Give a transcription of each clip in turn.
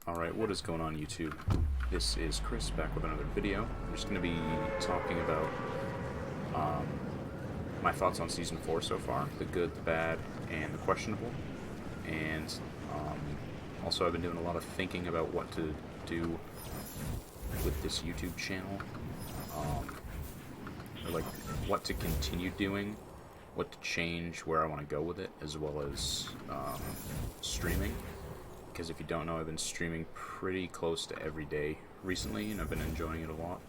Alright, what is going on YouTube? This is Chris back with another video. I'm just going to be talking about my thoughts on Season 4 so far. The good, the bad, and the questionable. And also I've been doing a lot of thinking about what to do with this YouTube channel. Or like what to continue doing, what to change, where I want to go with it, as well as streaming. Because if you don't know, I've been streaming pretty close to every day recently, and I've been enjoying it a lot.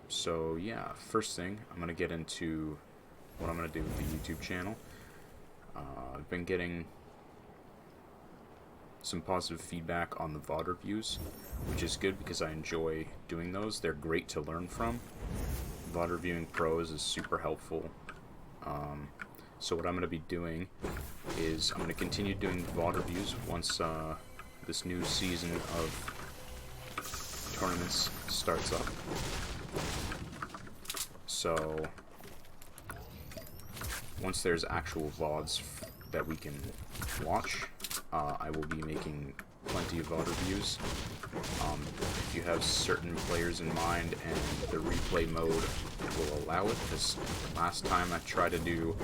So yeah, first thing, I'm going to get into what I'm going to do with the YouTube channel. I've been getting some positive feedback on the VOD reviews, which is good because I enjoy doing those. They're great to learn from. VOD reviewing pros is super helpful. So what I'm going to be doing is I'm going to continue doing VOD reviews once this new season of tournaments starts up. So once there's actual VODs that we can watch, I will be making plenty of VOD reviews. If you have certain players in mind and the replay mode will allow it, because last time I tried to do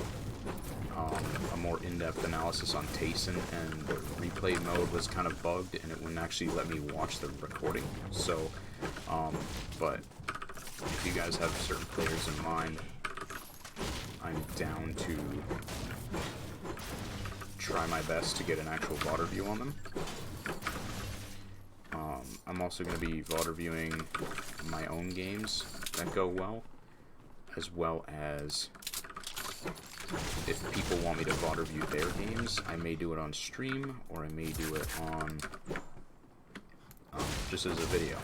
a more in-depth analysis on Tayson, and the replay mode was kind of bugged and it wouldn't actually let me watch the recording. So, but if you guys have certain players in mind, I'm down to try my best to get an actual VOD review on them. I'm also going to be VOD reviewing my own games that go well as if people want me to VOD review their games, I may do it on stream, or I may do it on just as a video.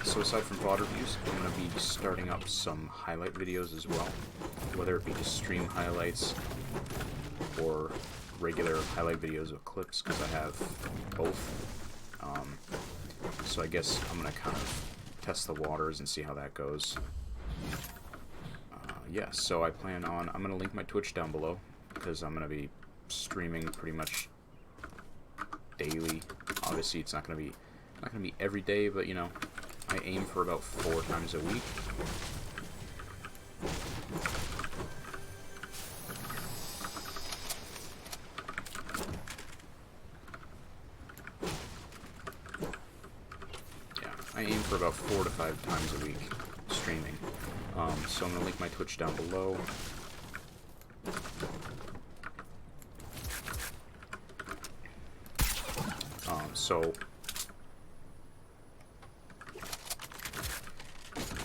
So aside from VOD reviews, I'm going to be starting up some highlight videos as well, whether it be just stream highlights or regular highlight videos with clips, because I have both. So I guess I'm going to kind of test the waters and see how that goes. Yeah, so I plan on, I'm going to link my Twitch down below, because I'm going to be streaming pretty much daily. Obviously it's not going to be every day, but you know, I aim for about 4 times a week. I aim for about 4 to 5 times a week streaming. So I'm going to link my Twitch down below. So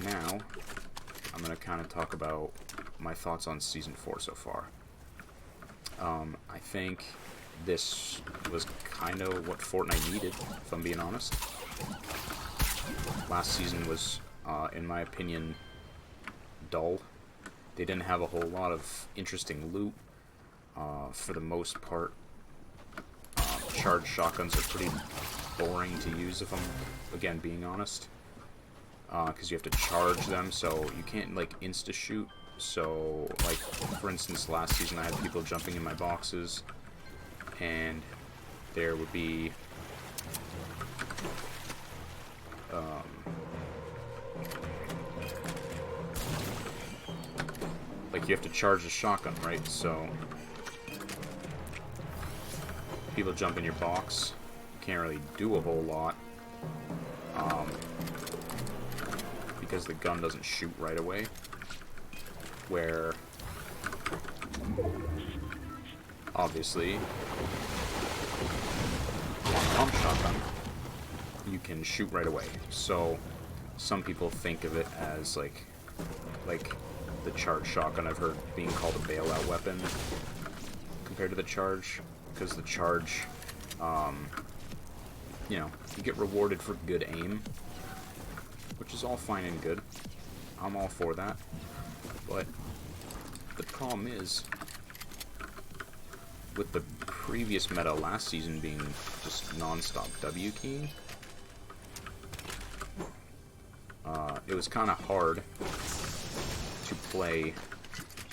now I'm going to kind of talk about my thoughts on Season 4 so far. I think this was kind of what Fortnite needed, if I'm being honest. Last season was, in my opinion, dull. They didn't have a whole lot of interesting loot. For the most part, charged shotguns are pretty boring to use, if I'm, again, being honest. Because you have to charge them, so you can't, like, insta-shoot. So, like, for instance, last season I had people jumping in my boxes, and there would be like, you have to charge the shotgun, right? So people jump in your box, you can't really do a whole lot, because the gun doesn't shoot right away, where obviously on pump shotgun you can shoot right away. So some people think of it as like the charge shotgun. I've heard being called a bailout weapon compared to the charge, because the charge, you know, you get rewarded for good aim, which is all fine and good. I'm all for that. But the problem is, with the previous meta last season being just non-stop W keying, it was kind of hard to play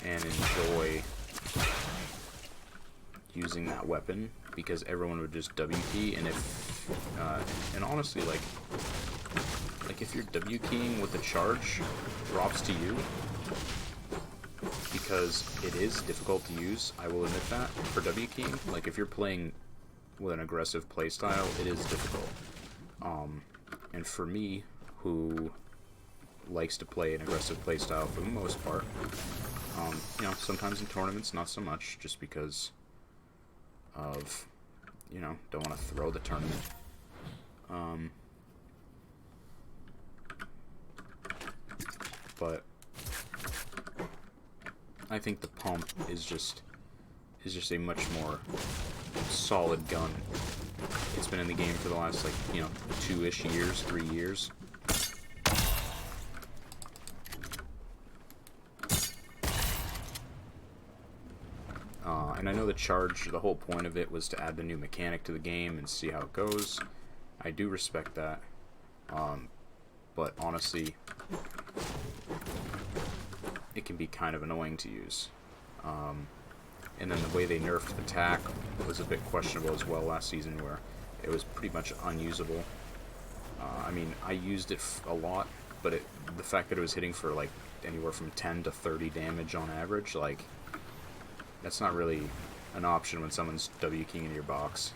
and enjoy using that weapon because everyone would just W key, and and honestly, like if you're W keying with the charge, drops to you, because it is difficult to use, I will admit that, for W keying. Like, if you're playing with an aggressive playstyle, it is difficult. And for me, who likes to play an aggressive playstyle for the most part, you know, sometimes in tournaments, not so much, just because of, you know, don't want to throw the tournament. But I think the pump is just a much more solid gun. It's been in the game for the last, like, you know, 2-ish years, 3 years. And I know the charge, the whole point of it was to add the new mechanic to the game and see how it goes. I do respect that. But honestly, it can be kind of annoying to use. And then the way they nerfed attack was a bit questionable as well last season, where it was pretty much unusable. I mean, I used it a lot, but the fact that it was hitting for like anywhere from 10 to 30 damage on average, like, that's not really an option when someone's W keying in your box,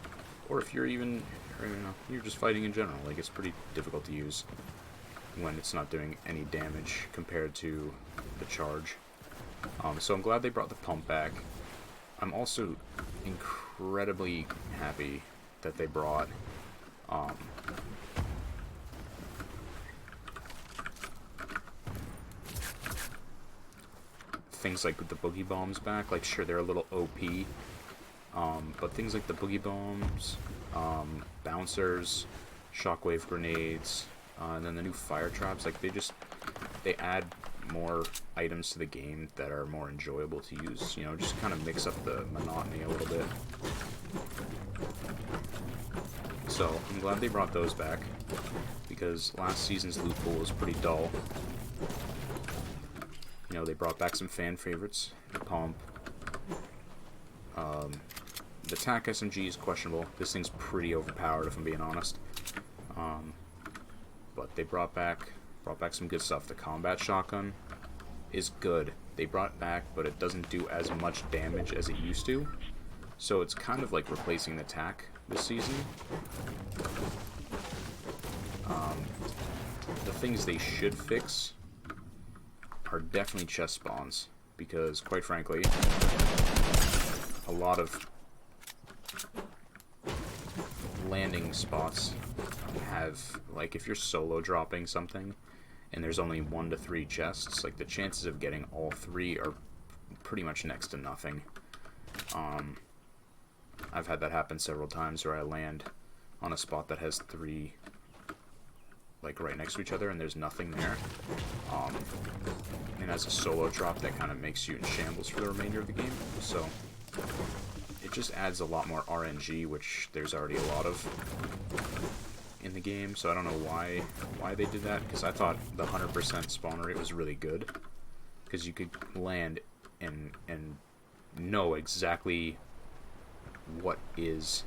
or if you're even, or, you know, you're just fighting in general. Like, it's pretty difficult to use when it's not doing any damage compared to the charge. So I'm glad they brought the pump back. I'm also incredibly happy that they brought things like the boogie bombs back. Like, sure, they're a little OP, but things like the boogie bombs, bouncers, shockwave grenades, and then the new fire traps, like, they add more items to the game that are more enjoyable to use, you know, just kind of mix up the monotony a little bit. So I'm glad they brought those back, because last season's loot pool was pretty dull. You know, they brought back some fan favorites, the pump. The TAC SMG is questionable. This thing's pretty overpowered, if I'm being honest. But they brought back some good stuff. The combat shotgun is good. They brought it back, but it doesn't do as much damage as it used to. So it's kind of like replacing the TAC this season. The things they should fix are definitely chest spawns, because quite frankly, a lot of landing spots have, like, if you're solo dropping something and there's only 1 to 3 chests, like, the chances of getting all 3 are pretty much next to nothing. I've had that happen several times where I land on a spot that has 3, like, right next to each other, and there's nothing there. And as a solo drop, that kind of makes you in shambles for the remainder of the game. So it just adds a lot more RNG, which there's already a lot of in the game. So I don't know why they did that, because I thought the 100% spawn rate was really good, because you could land and know exactly what is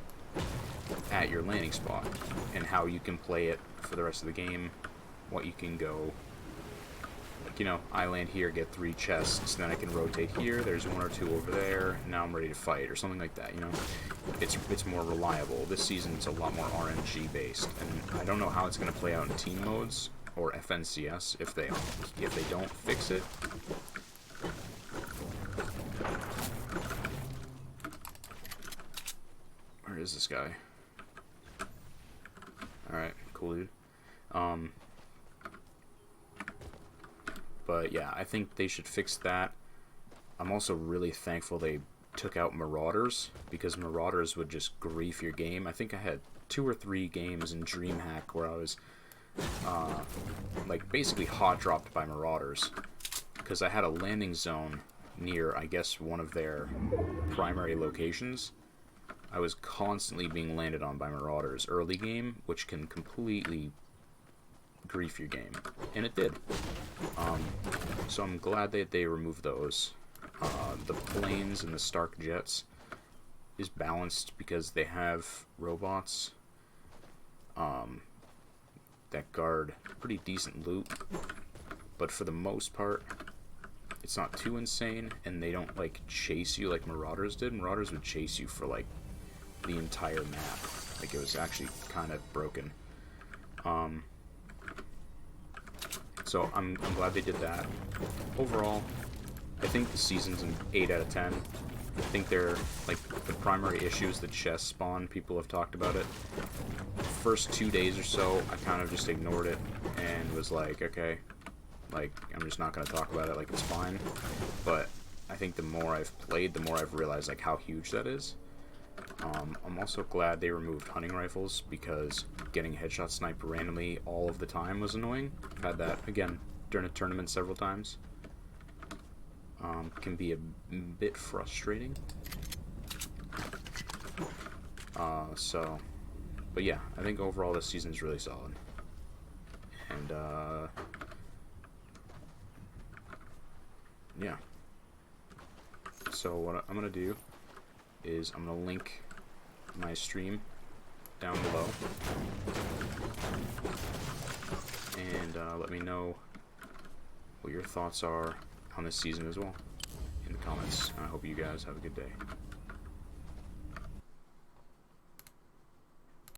at your landing spot and how you can play it for the rest of the game, what you can go, like, you know, I land here, get 3 chests, then I can rotate here, there's 1 or 2 over there, now I'm ready to fight, or something like that, you know. It's more reliable. This season it's a lot more RNG based, and I don't know how it's going to play out in team modes or FNCS if they don't fix it. Where is this guy? Alright, cool dude. But yeah, I think they should fix that. I'm also really thankful they took out Marauders, because Marauders would just grief your game. I think I had 2 or 3 games in DreamHack where I was like, basically hot dropped by Marauders, because I had a landing zone near, I guess, one of their primary locations. I was constantly being landed on by Marauders early game, which can completely grief your game, and it did. So I'm glad that they removed those. The planes and the Stark jets is balanced because they have robots that guard pretty decent loot, but for the most part, it's not too insane, and they don't like chase you like Marauders did. Marauders would chase you for like the entire map. Like, it was actually kind of broken. So I'm glad they did that. Overall, I think the season's an 8 out of 10. I think they're, like, the primary issues that chest spawn, people have talked about it. First 2 days or so, I kind of just ignored it and was like, okay, like, I'm just not going to talk about it, like, it's fine. But I think the more I've played, the more I've realized, like, how huge that is. I'm also glad they removed hunting rifles, because getting headshot sniped randomly all of the time was annoying. I've had that, again, during a tournament several times. Can be a bit frustrating. But yeah, I think overall this season is really solid. And, yeah. So what I'm going to do is I'm going to link my stream down below. And let me know what your thoughts are on this season as well in the comments. I hope you guys have a good day.